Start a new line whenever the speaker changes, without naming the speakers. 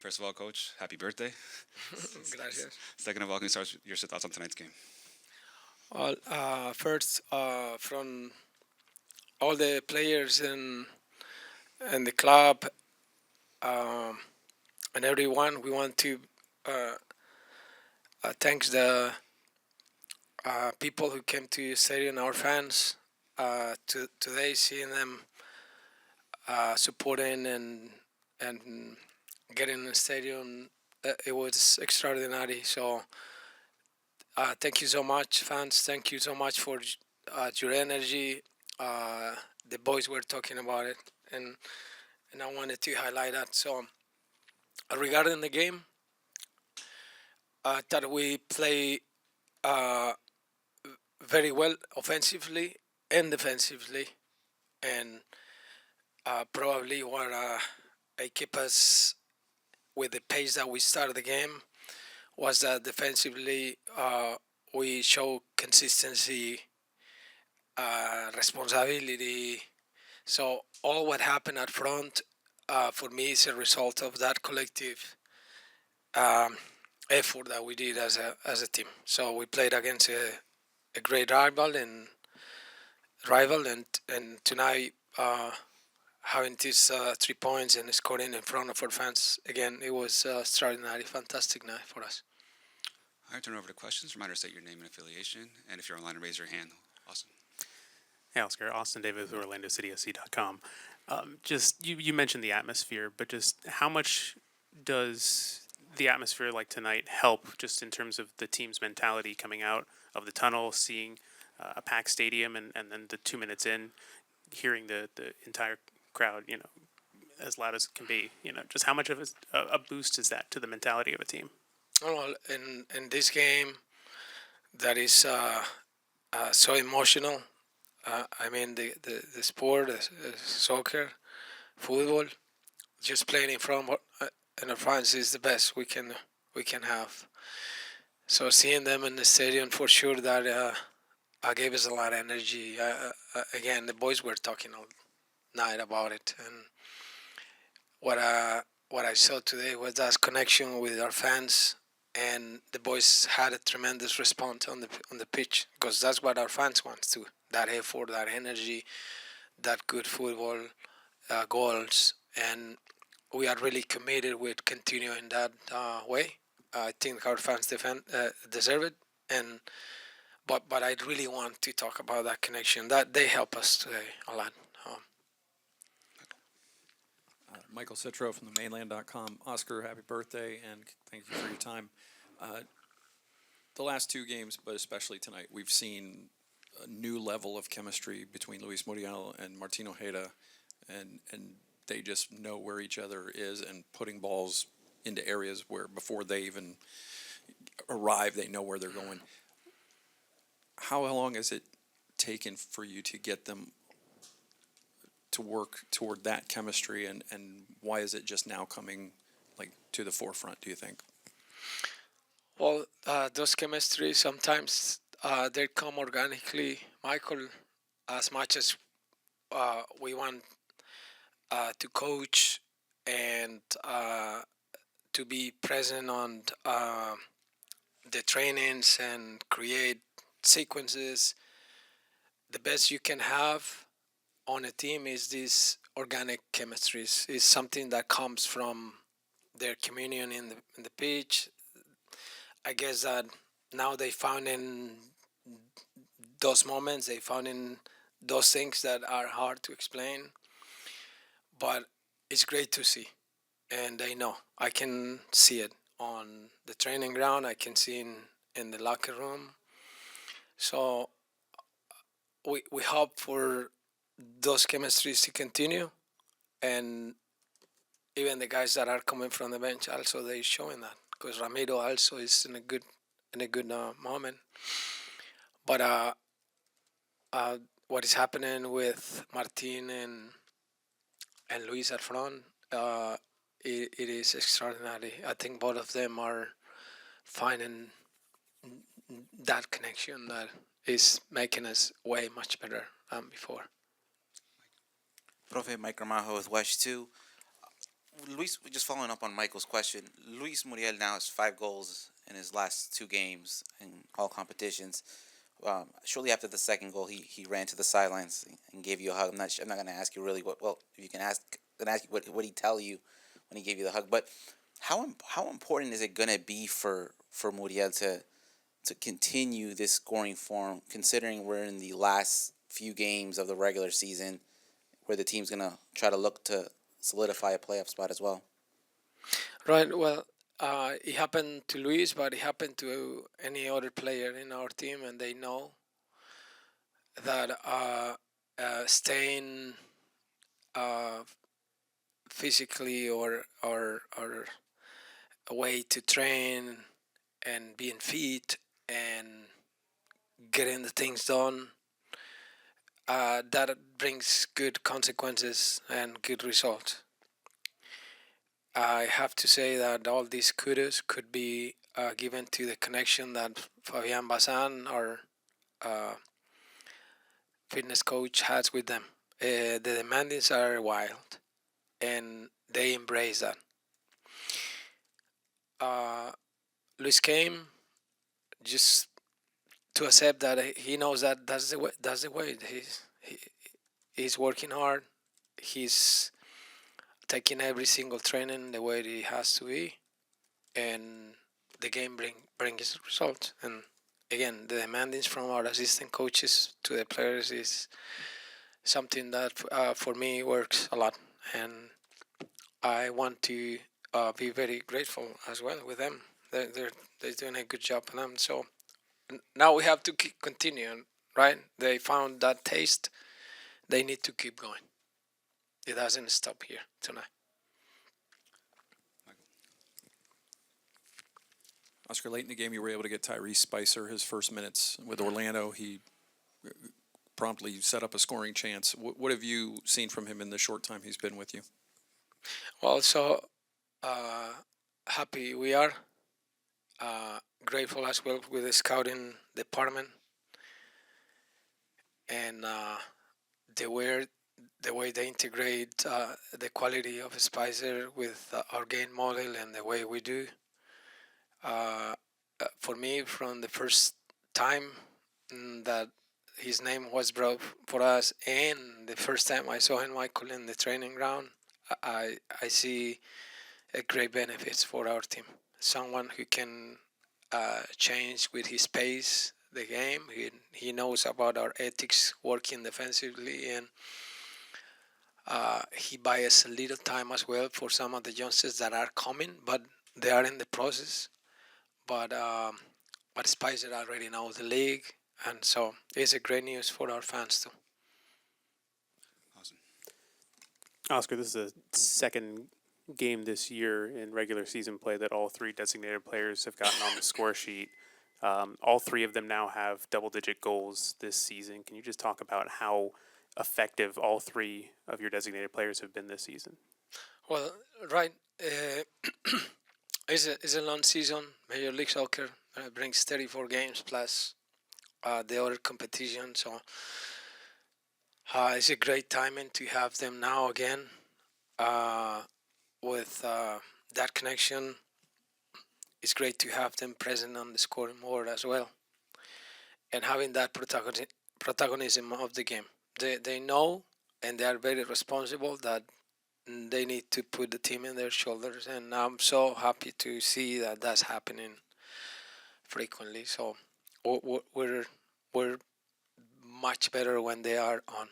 First of all, Coach, happy birthday.
Gracias.
Second of all, can you start your thoughts on tonight's game?
Well, first, from all the players in the club um, and everyone, we want to uh, thanks the people who came to the stadium, our fans, today, seeing them supporting and getting in the stadium. It was extraordinary. So thank you so much, fans. Thank you so much for your energy. Uh, the boys were talking about it, and I wanted to highlight that. So regarding the game, I thought we play uh, very well offensively and defensively, and probably what keep us with the pace that we started the game was that defensively we show consistency, responsibility. So all what happened up front for me is a result of that collective um, effort that we did as a team. So we played against a great rival, and tonight having these 3 points and scoring in front of our fans again, it was extraordinary, fantastic night for us.
All right, turn over to questions. Reminder, state your name and affiliation, and if you're online, raise your hand. Awesome.
Hey, Oscar. Austin Davis with OrlandoCitySC.com. Just you mentioned the atmosphere, but just how much does the atmosphere like tonight help just in terms of the team's mentality coming out of the tunnel, seeing a packed stadium, and then the 2 minutes in, hearing the entire crowd, as loud as it can be, just how much of a boost is that to the mentality of a team?
Well, in this game, that is so emotional. I mean, the sport, soccer, football, just playing in front in France is the best we can have. So seeing them in the stadium for sure that gave us a lot of energy. Again, the boys were talking all night about it, and what what I saw today was that connection with our fans, and the boys had a tremendous response on the pitch because that's what our fans want too. That effort, that energy, that good football, goals, and we are really committed with continuing that way. I think our fans deserve it, and but I really want to talk about that connection that they help us today a lot. Um,
Michael Citro from the mainland.com. Oscar, happy birthday, and thank you for your time. Uh, the last two games, but especially tonight, we've seen a new level of chemistry between Luis Muriel and Martino Heda, and they just know where each other is and putting balls into areas where before they even arrive, they know where they're going. How long has it taken for you to get them to work toward that chemistry, and why is it just now coming like to the forefront, do you think?
well, those chemistry sometimes they come organically, Michael, as much as we want to coach and to be present on the trainings and create sequences. The best you can have on a team is this organic chemistries. Is something that comes from their communion in the pitch. I guess that now they found in those moments, they found in those things that are hard to explain, but it's great to see, and they know. I can see it on the training ground. I can see in the locker room. So we hope for those chemistries to continue, and even the guys that are coming from the bench also they showing that because Ramiro also is in a good moment. But what is happening with Martin and Luis at front, it is extraordinary. I think both of them are finding that connection that is making us way much better than before.
Profe Mike Ramajo with Watch 2. Luis, just following up on Michael's question, Luis Muriel now has 5 goals in his last 2 games in all competitions. Shortly after the second goal, he ran to the sidelines and gave you a hug. I'm not going to ask you really what. Well, if you can ask, then ask you what he tell you when he gave you the hug. But how important is it going to be for Muriel to continue this scoring form, considering we're in the last few games of the regular season, where the team's going to try to look to solidify a playoff spot as well?
Right. Well, it happened to Luis, but it happened to any other player in our team, and they know that staying uh, physically or a way to train and being fit and getting the things done, that brings good consequences and good results. I have to say that all these kudos could be given to the connection that Fabian Bazan, our uh, fitness coach, has with them. The demandings are wild, and they embrace that. Uh, Luis came just to accept that he knows that that's the way. That's the way. He's working hard. He's taking every single training the way it has to be, and the game brings results. And again, the demandings from our assistant coaches to the players is something that for me works a lot, and I want to be very grateful as well with them. They're doing a good job on them. So now we have to keep continuing, right? They found that taste. They need to keep going. It doesn't stop here tonight.
Oscar, late in the game, you were able to get Tyrese Spicer his first minutes with Orlando. He promptly set up a scoring chance. What have you seen from him in the short time he's been with you?
Well, so happy we are. Grateful as well with the scouting department and the way they integrate the quality of Spicer with our game model and the way we do. For me, from the first time that his name was brought for us, and the first time I saw him, Michael, in the training ground, I see a great benefits for our team. Someone who can change with his pace the game. He knows about our ethics working defensively, and he buys a little time as well for some of the youngsters that are coming, but they are in the process. But Spicer already knows the league, and so it's a great news for our fans too.
Awesome.
Oscar, this is the second game this year in regular season play that all three designated players have gotten on the score sheet. All three of them now have double-digit goals this season. Can you just talk about how effective all three of your designated players have been this season?
Well, right, it's a long season. Major League Soccer brings 34 games plus the other competition, so it's a great timing to have them now again with that connection. It's great to have them present on the scoring board as well, and having that protagonism of the game. They know, and they are very responsible that they need to put the team in their shoulders, and I'm so happy to see that that's happening frequently. So we're much better when they are on.